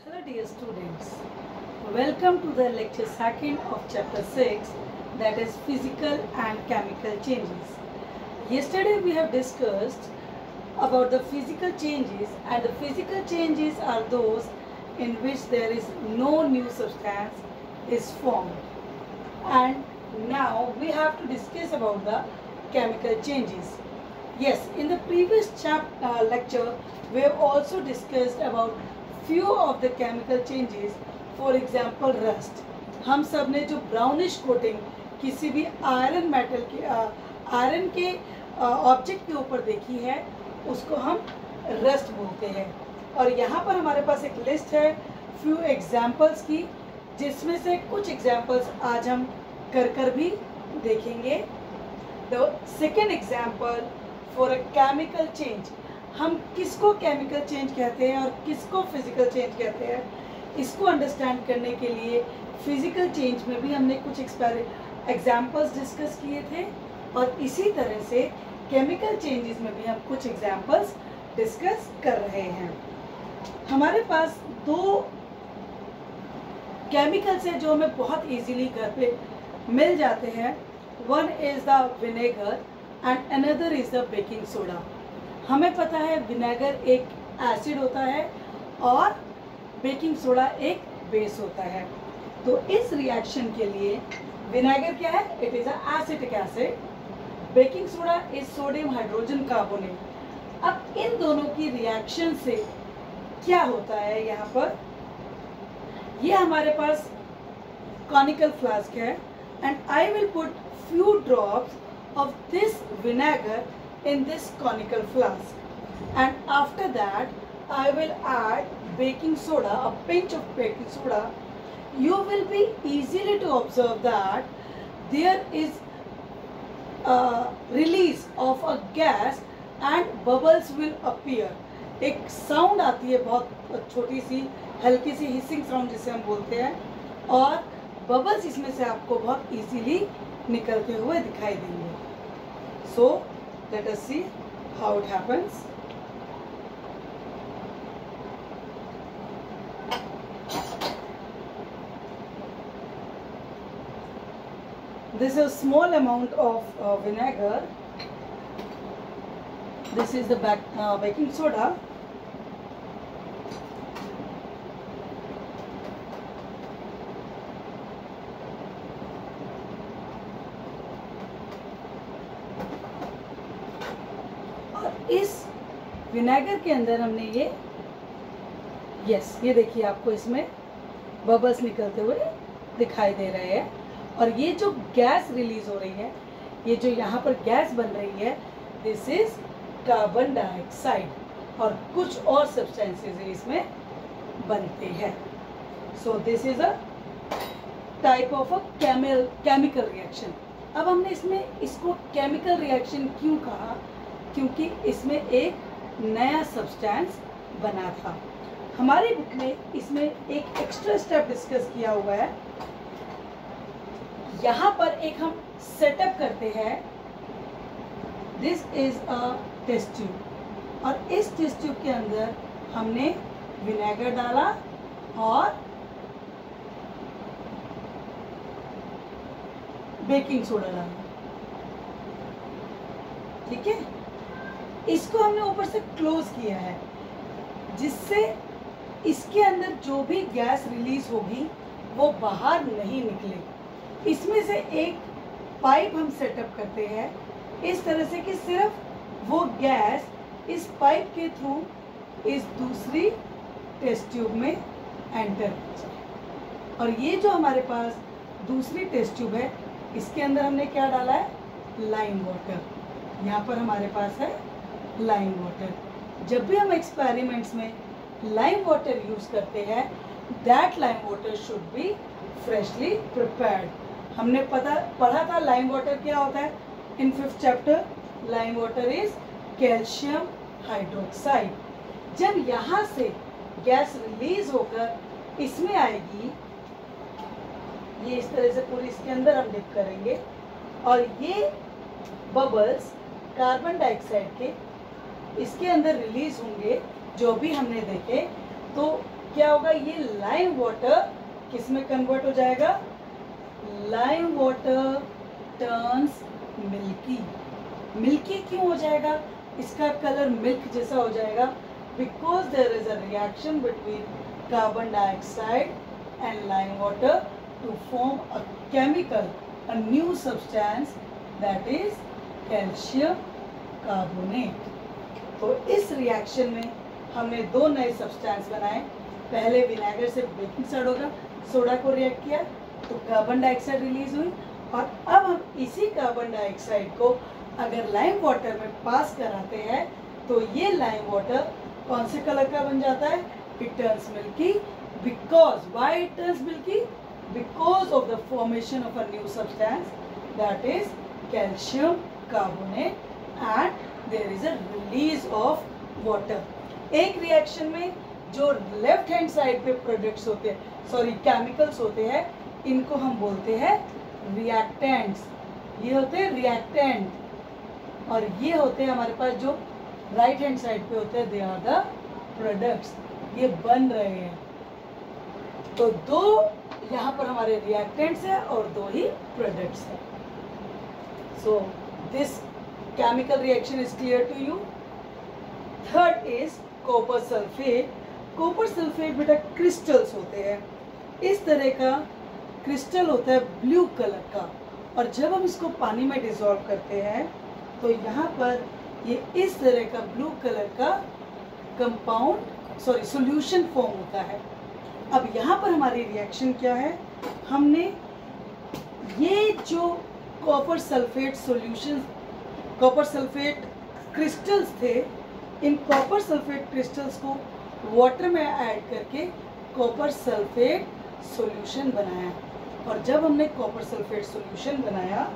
Hello dear students, welcome to the lecture second of chapter 6, that is physical and chemical changes. Yesterday we have discussed about the physical changes, and the physical changes are those in which there is no new substance is formed. And now we have to discuss about the chemical changes. Yes, in the previous lecture we have also discussed about few of the chemical changes. For example, rust. हम सब ने जो brownish coating किसी भी iron metal के iron के object के ऊपर देखी है उसको हम रस्ट बोलते हैं। और यहाँ पर हमारे पास एक लिस्ट है फ्यू एग्जाम्पल्स की, जिसमें से कुछ एग्जाम्पल्स आज हम कर भी देखेंगे। The second example for a chemical change, हम किसको केमिकल चेंज कहते हैं और किसको फिजिकल चेंज कहते हैं, इसको अंडरस्टैंड करने के लिए फिजिकल चेंज में भी हमने कुछ एग्जाम्पल्स डिस्कस किए थे, और इसी तरह से केमिकल चेंजेस में भी हम कुछ एग्जाम्पल्स डिस्कस कर रहे हैं। हमारे पास दो केमिकल्स हैं जो हमें बहुत इजीली घर पे मिल जाते हैं। One is the vinegar and another is the baking soda. हमें पता है विनेगर एक एसिड होता है और बेकिंग सोडा एक बेस होता है। तो इस रिएक्शन के लिए विनेगर क्या है? It is a acetic acid. Baking soda is sodium hydrogen carbonate. अब इन दोनों की रिएक्शन से क्या होता है, यहाँ पर ये हमारे पास कॉनिकल फ्लास्क है, and I will put few drops of this vinegar in this conical flask, and after that I will add baking soda, a pinch of baking soda. You will be easily to observe that there is a release of a gas and bubbles will appear. एक sound आती है, बहुत छोटी सी हल्की सी hissing sound जिसे हम बोलते हैं, और बबल्स इसमें से आपको बहुत इजीली निकलते हुए दिखाई देंगे। सो let us see how it happens. This is a small amount of vinegar. This is the baking soda. इस विनेगर के अंदर हमने ये देखिए, आपको इसमें बबल्स निकलते हुए दिखाई दे रहे हैं, और ये जो गैस रिलीज हो रही है, ये जो यहाँ पर गैस बन रही है, दिस इज कार्बन डाइऑक्साइड, और कुछ और सब्सटेंसेस इसमें बनते हैं। So this is a type of a chemical reaction. अब हमने इसको केमिकल रिएक्शन क्यों कहा? क्योंकि इसमें एक नया सब्सटेंस बना था। हमारी बुक में इसमें एक एक्स्ट्रा स्टेप डिस्कस किया हुआ है। यहाँ पर एक हम सेटअप करते हैं। This is a test tube, और इस टेस्ट ट्यूब के अंदर हमने विनेगर डाला और बेकिंग सोडा डाला, ठीक है। इसको हमने ऊपर से क्लोज किया है, जिससे इसके अंदर जो भी गैस रिलीज होगी वो बाहर नहीं निकले। इसमें से एक पाइप हम सेटअप करते हैं इस तरह से कि सिर्फ वो गैस इस पाइप के थ्रू इस दूसरी टेस्ट ट्यूब में एंटर हो जाए। और ये जो हमारे पास दूसरी टेस्ट ट्यूब है, इसके अंदर हमने क्या डाला है? Lime water. यहाँ पर हमारे पास है लाइम वाटर। जब भी हम एक्सपेरिमेंट्स में लाइम वाटर यूज करते हैं, that lime water should be freshly prepared. हमने पढ़ा था लाइम वाटर क्या होता है इन 5th chapter. Lime water is calcium hydroxide. जब यहाँ से गैस रिलीज होकर इसमें आएगी, ये इस तरह से पूरी इसके अंदर हम डिप करेंगे, और ये बबल्स कार्बन डाइऑक्साइड के इसके अंदर रिलीज होंगे जो भी हमने देखे। तो क्या होगा, ये लाइम वाटर किस में कन्वर्ट हो जाएगा, lime water turns milky. Milky क्यों हो जाएगा, इसका कलर मिल्क जैसा हो जाएगा, because there is a reaction between carbon dioxide and lime water to form a chemical, a new substance that is calcium carbonate. तो इस रिएक्शन में हमने दो नए सब्सटेंस बनाए। पहले विनेगर से बेकिंग सोडा को रिएक्ट किया तो कार्बन डाइऑक्साइड रिलीज हुई, और अब हम इसी कार्बन डाइऑक्साइड को अगर लाइम वाटर में पास कराते हैं तो ये लाइम वाटर कौन से कलर का बन जाता है, it turns milky. Because why it turns milky, because of the formation of a new substance that is calcium carbonate and there is a release of water. एक रिएक्शन में जो left hand side पे products होते हैं, sorry chemicals होते हैं, इनको हम बोलते हैं रिएक्टेंट्स। ये होते हैं रिएक्टेंट, और ये होते हैं हमारे पास जो राइट हैंड साइड पे होते हैं, दे आर द प्रोडक्ट्स। ये बन रहे हैं, तो दो यहाँ पर हमारे रिएक्टेंट्स हैं और दो ही प्रोडक्ट्स हैं। So this chemical reaction is clear to you. Third is copper sulphate. Copper sulphate बेटा क्रिस्टल्स होते हैं, इस तरह का क्रिस्टल होता है ब्लू कलर का, और जब हम इसको पानी में डिसॉल्व करते हैं तो यहाँ पर ये इस तरह का ब्लू कलर का कंपाउंड सॉल्यूशन फॉर्म होता है। अब यहाँ पर हमारी रिएक्शन क्या है, हमने ये जो copper sulphate solution, copper sulphate crystals थे, इन कॉपर सल्फेट क्रिस्टल्स को वाटर में ऐड करके कॉपर सल्फेट सॉल्यूशन बनाया। और जब हमने कॉपर सल्फेट सॉल्यूशन बनाया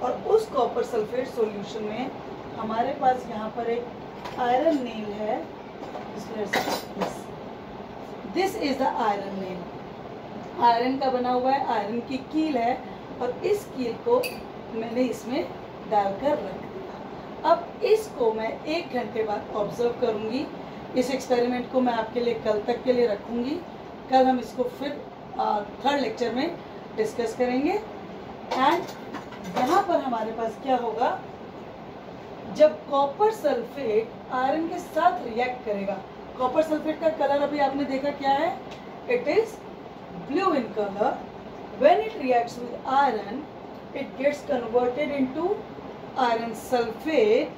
और उस कॉपर सल्फेट सॉल्यूशन में हमारे पास यहाँ पर एक आयरन नेल है, this is the iron nail. Iron का बना हुआ है, आयरन की कील है, और इस कील को मैंने इसमें डालकर रख दिया। अब इसको मैं 1 घंटे बाद ऑब्जर्व करूंगी। इस एक्सपेरिमेंट को मैं आपके लिए कल तक के लिए रखूंगी। कल हम इसको फिर थर्ड लेक्चर में डिस्कस करेंगे। एंड यहाँ पर हमारे पास क्या होगा, जब कॉपर सल्फेट आयरन के साथ रिएक्ट करेगा, कॉपर सल्फेट का कलर अभी आपने देखा क्या है, it is blue in colour. When it reacts with iron it gets converted into iron sulfate,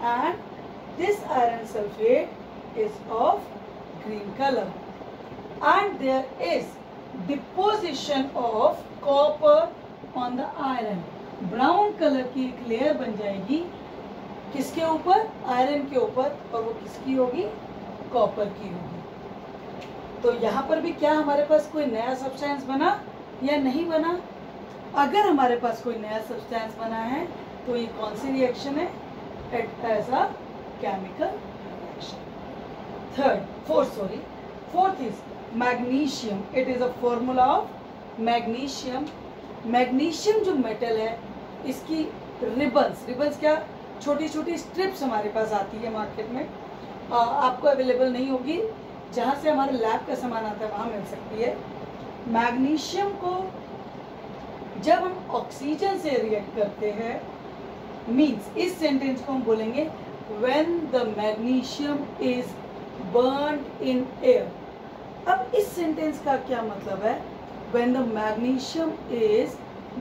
and this iron sulfate is of green color, and there is deposition of copper on the iron. Brown colour की एक layer बन जाएगी किसके ऊपर, iron के ऊपर, और वो किसकी होगी, कॉपर की होगी। तो यहाँ पर भी क्या हमारे पास कोई नया सब्सटेंस बना या नहीं बना? अगर हमारे पास कोई नया सब्सटेंस बना है तो ये कौन सी रिएक्शन है, as a chemical reaction. Fourth is magnesium. It is a formula of magnesium. Magnesium जो मेटल है, इसकी रिबन्स क्या, छोटी छोटी स्ट्रिप्स हमारे पास आती है मार्केट में, आपको अवेलेबल नहीं होगी, जहाँ से हमारे लैब का सामान आता है वहाँ मिल सकती है। मैग्नीशियम को जब हम ऑक्सीजन से रिएक्ट करते हैं, मीन्स इस सेंटेंस को हम बोलेंगे when the magnesium is burned in air. अब इस सेंटेंस का क्या मतलब है, when the magnesium is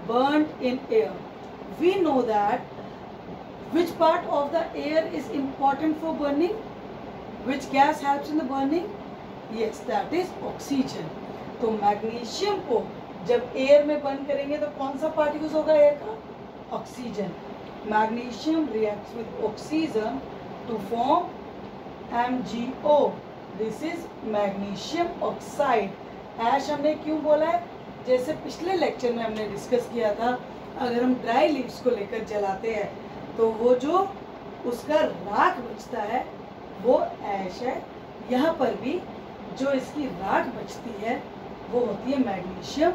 burned in air, we know that which part of the air is important for burning, which gas helps in the burning, yes, that is oxygen। तो magnesium को जब air में burn करेंगे तो कौन सा part use होगा air का, oxygen. Magnesium reacts with oxygen to form MgO, this is magnesium oxide. Ash हमने क्यों बोला है, जैसे पिछले लेक्चर में हमने डिस्कस किया था, अगर हम ड्राई लीव्स को लेकर जलाते हैं तो वो जो उसका राख बचता है वो ऐश है। यहाँ पर भी जो इसकी राख बचती है वो होती है मैग्नीशियम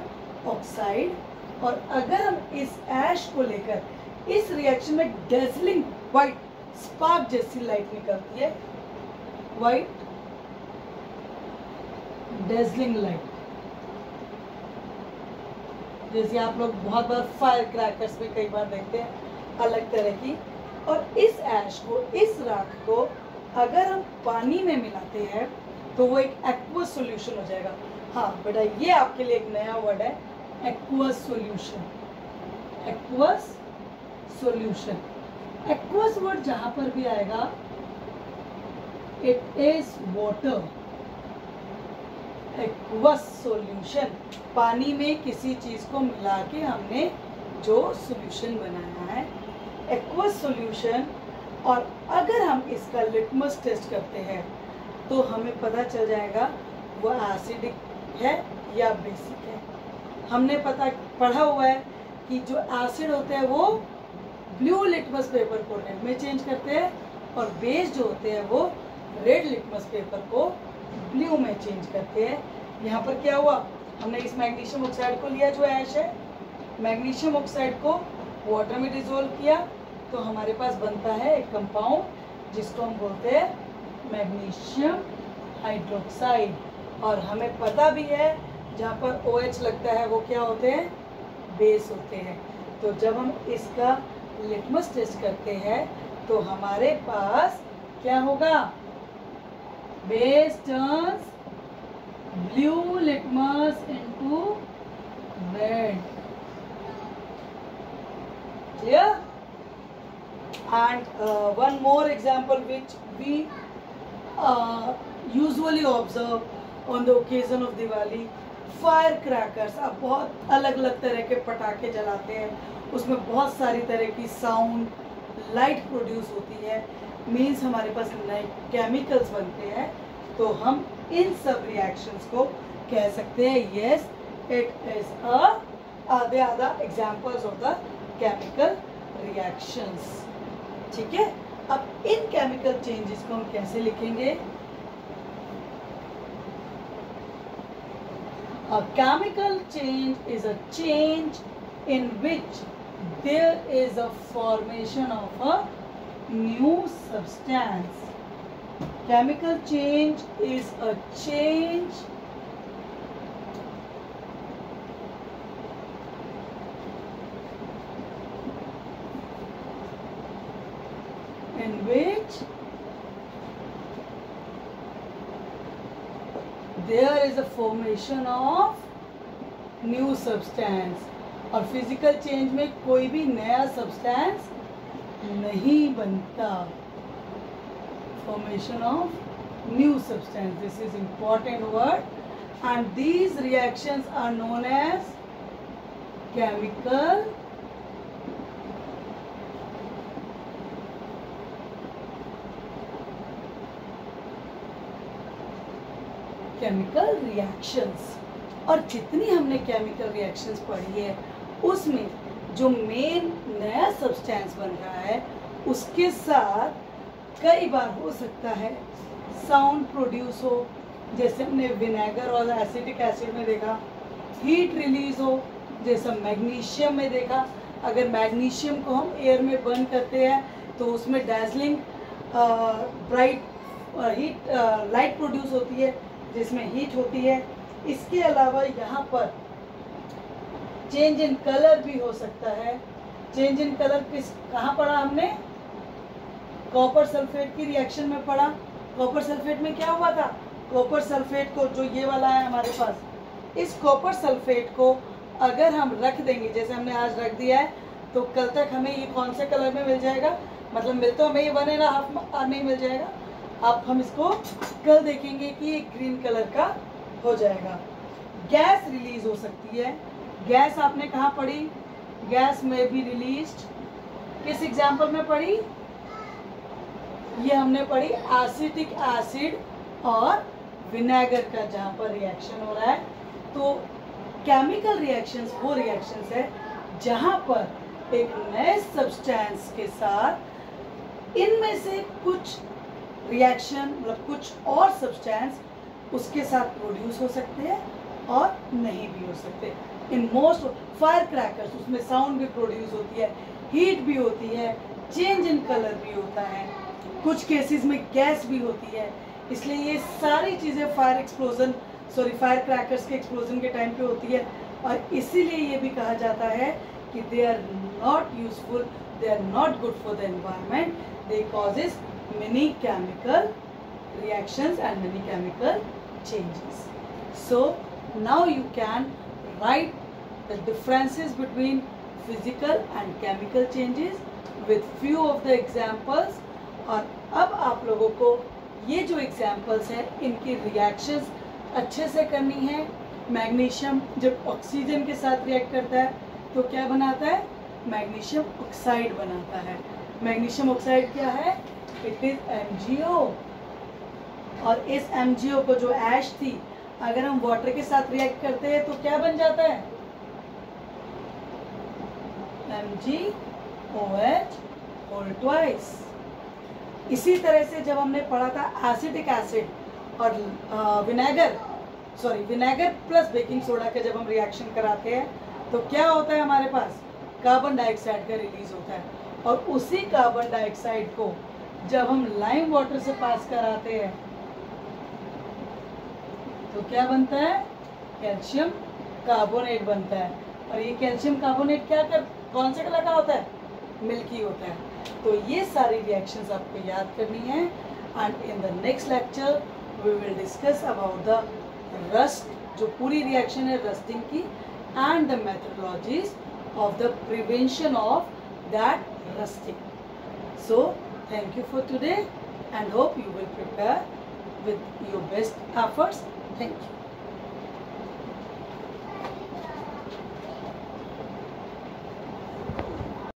ऑक्साइड। और अगर हम इस ऐश को लेकर इस रिएक्शन में डेजलिंग वाइट स्पार्क जैसी लाइट निकलती है, वाइट डेजलिंग लाइट। जैसे आप लोग बहुत बार फायर क्रैकर्स में कई बार देखते हैं अलग तरह की। और इस ऐश को, इस राख को अगर हम पानी में मिलाते हैं तो वो एक एक्वस सॉल्यूशन हो जाएगा। हाँ बेटा, ये आपके लिए एक नया वर्ड है, aqueous solution. Aqueous solution, aqueous word जहां पर भी आएगा, it is water. Aqueous solution, पानी में किसी चीज को मिला के हमने जो सॉल्यूशन बनाया है, एक्वस सॉल्यूशन। और अगर हम इसका लिटमस टेस्ट करते हैं तो हमें पता चल जाएगा वो एसिडिक है या बेसिक है। हमने पढ़ा हुआ है कि जो एसिड होते हैं वो ब्लू लिटमस पेपर को रेड में चेंज करते हैं, और बेस जो होते हैं वो रेड लिटमस पेपर को ब्लू में चेंज करते हैं। यहाँ पर क्या हुआ, हमने इस मैग्नीशियम ऑक्साइड को लिया जो ऐश है, मैग्नीशियम ऑक्साइड को वाटर में डिसॉल्व किया तो हमारे पास बनता है एक कंपाउंड जिसको हम बोलते हैं मैग्नीशियम हाइड्रोक्साइड। और हमें पता भी है जहाँ पर OH लगता है वो क्या होते हैं, बेस होते हैं। तो जब हम इसका लिटमस टेस्ट करते हैं तो हमारे पास क्या होगा, base turns blue litmus into red. Clear? And one more example which we usually observe on the occasion of Diwali, firecrackers। अब बहुत अलग अलग तरह के पटाखे जलाते हैं, उसमें बहुत सारी तरह की साउंड, लाइट प्रोड्यूस होती है, मीन्स हमारे पास नए केमिकल्स बनते हैं। तो हम इन सब रिएक्शंस को कह सकते हैं yes it is they are the examples of the chemical reactions. ठीक है, अब इन केमिकल चेंजेस को हम कैसे लिखेंगे? A chemical change is a change in which there is a formation of a new substance. Chemical change is a change in which there is a formation of new substance। और physical change में कोई भी नया substance नहीं बनता। formation of new substance, this is important word, and these reactions are known as chemical reactions. और जितनी हमने केमिकल रिएक्शंस पढ़ी है उसमें जो मेन नया सब्सटेंस बन रहा है उसके साथ कई बार हो सकता है साउंड प्रोड्यूस हो, जैसे हमने विनेगर और एसिटिक एसिड में देखा, हीट रिलीज हो जैसा मैग्नीशियम में देखा। अगर मैग्नीशियम को हम एयर में बर्न करते हैं तो उसमें dazzling bright heat light produce होती है जिसमें हीट होती है। इसके अलावा यहाँ पर चेंज इन कलर भी हो सकता है। चेंज इन कलर कहाँ पढ़ा हमने? कॉपर सल्फेट की रिएक्शन में पढ़ा। कॉपर सल्फेट में क्या हुआ था? कॉपर सल्फेट को, जो ये वाला है हमारे पास, इस कॉपर सल्फेट को अगर हम रख देंगे, जैसे हमने आज रख दिया है, तो कल तक हमें ये कौन से कलर में मिल जाएगा? मतलब मिल तो हमें ये 1.5 में मिल जाएगा। अब हम इसको कल देखेंगे कि ये ग्रीन कलर का हो जाएगा। गैस रिलीज हो सकती है। गैस आपने कहाँ पढ़ी? गैस में भी रिलीज्ड, किस एग्जाम्पल में पढ़ी? ये हमने पढ़ी एसिटिक एसिड और विनेगर का, जहाँ पर रिएक्शन हो रहा है। तो केमिकल रिएक्शंस वो रिएक्शंस है जहाँ पर एक नए सब्सटेंस के साथ इनमें से कुछ रिएक्शन, मतलब कुछ और सब्सटेंस उसके साथ प्रोड्यूस हो सकते हैं और नहीं भी हो सकते। इन मोस्ट फायर क्रैकर्स उसमें साउंड भी प्रोड्यूस होती है, हीट भी होती है, चेंज इन कलर भी होता है, कुछ केसेस में गैस भी होती है। इसलिए ये सारी चीज़ें fire explosion sorry fire crackers के एक्सप्लोजन के टाइम पे होती है, और इसीलिए ये भी कहा जाता है कि they are not useful, they are not good for the environment, they causes many chemical reactions and many chemical changes. So now you can write the differences between physical and chemical changes with few of the examples. और अब आप लोगों को ये जो examples हैं इनकी reactions अच्छे से करनी है. मैग्नीशियम जब ऑक्सीजन के साथ रिएक्ट करता है तो क्या बनाता है? मैग्नीशियम ऑक्साइड बनाता है. मैग्नीशियम ऑक्साइड क्या है? It is MgO. और इस MgO को जो ऐश थी अगर हम वाटर के साथ रिएक्ट करते हैं तो क्या बन जाता है? MgOH whole twice. इसी तरह से जब हमने पढ़ा था एसिटिक एसिड और विनेगर प्लस बेकिंग सोडा का जब हम रिएक्शन कराते हैं तो क्या होता है? हमारे पास कार्बन डाइऑक्साइड का रिलीज होता है, और उसी कार्बन डाइऑक्साइड को जब हम लाइम वाटर से पास कराते हैं तो क्या बनता है? कैल्शियम कार्बोनेट बनता है. और ये कैल्शियम कार्बोनेट कौन से कलर का होता है? मिल्की होता है. तो ये सारी रिएक्शंस आपको याद करनी है. And in the next lecture we will discuss about the rust, जो पूरी रिएक्शन है रस्टिंग की, and the methodologies of the prevention of that rusting. So thank you for today and hope you will prepare with your best efforts. Thank you.